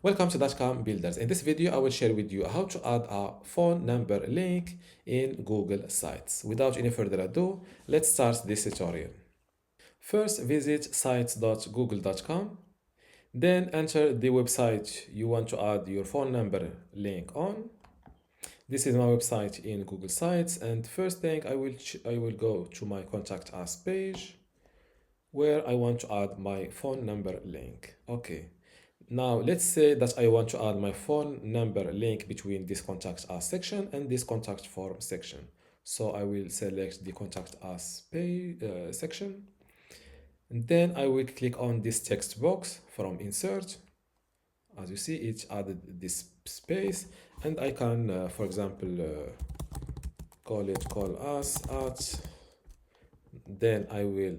Welcome to dotcom.builders. In this video, I will share with you how to add a phone number link in Google Sites. Without any further ado, let's start this tutorial. First, visit sites.google.com. Then enter the website you want to add your phone number link on. This is my website in Google Sites, and first thing I will go to my Contact Us page where I want to add my phone number link. Okay. Now let's say that I want to add my phone number link between this Contact Us section and this Contact Form section. So I will select the Contact Us page, section, and then I will click on this text box from Insert. As you see, it's added this space, and I can, for example, call us at. Then I will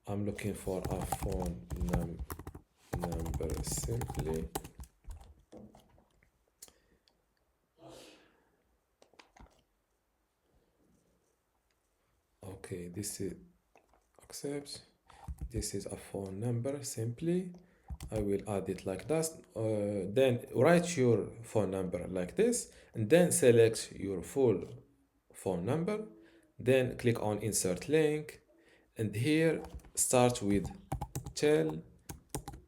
I'm looking for a phone number simply. Okay, this is accept. This is a phone number simply. I will add it like that. Then write your phone number like this, and then select your full phone number. Then click on insert link, and here start with tell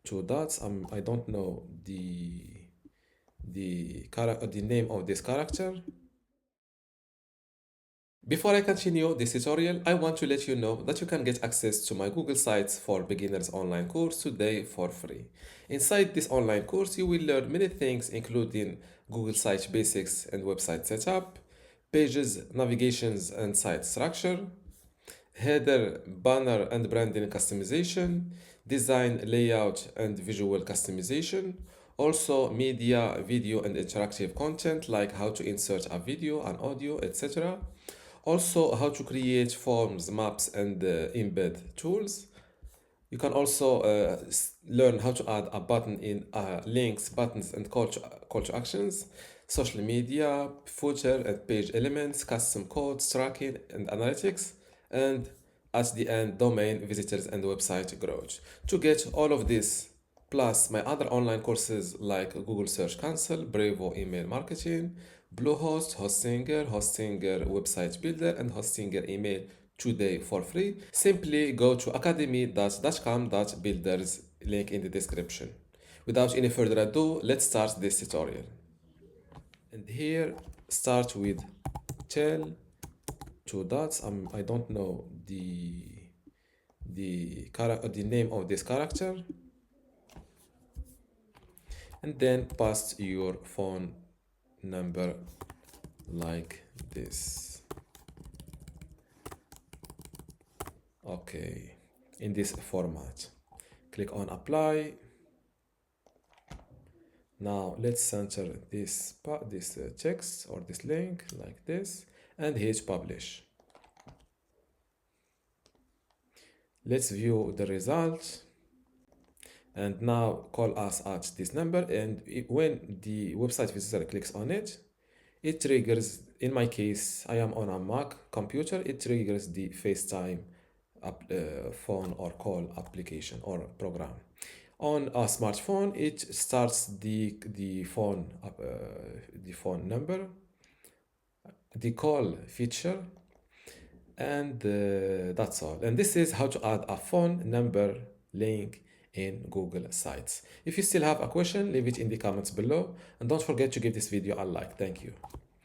two dots. I don't know the name of this character. Before I continue this tutorial, I want to let you know that you can get access to my Google Sites for Beginners online course today for free. Inside this online course, you will learn many things including Google Site basics and website setup, pages, navigations and site structure, header, banner and branding customization, design, layout and visual customization, also media, video and interactive content like how to insert a video and audio, etc. Also how to create forms, maps and embed tools. You can also learn how to add a button in links, buttons and call to actions, social media, footer and page elements, custom codes, tracking and analytics, and at the end, domain, visitors and website growth. To get all of this, plus my other online courses like Google Search Console, Brevo email marketing, Bluehost, Hostinger website builder, and Hostinger email today for free, simply go to academy.dotcom.builders, link in the description. Without any further ado, let's start this tutorial. And here, start with tell two dots. I don't know the name of this character, and then paste your phone number like this. Okay, in this format, click on apply. Now let's center this text or this link like this and hit publish. Let's view the result. And now call us at this number, and when the website visitor clicks on it, it triggers, in my case, I am on a Mac computer, it triggers the FaceTime phone or call application or program. On a smartphone, it starts the phone number, the call feature, and that's all. And this is how to add a phone number link in Google Sites. If you still have a question, leave it in the comments below, and don't forget to give this video a like. Thank you.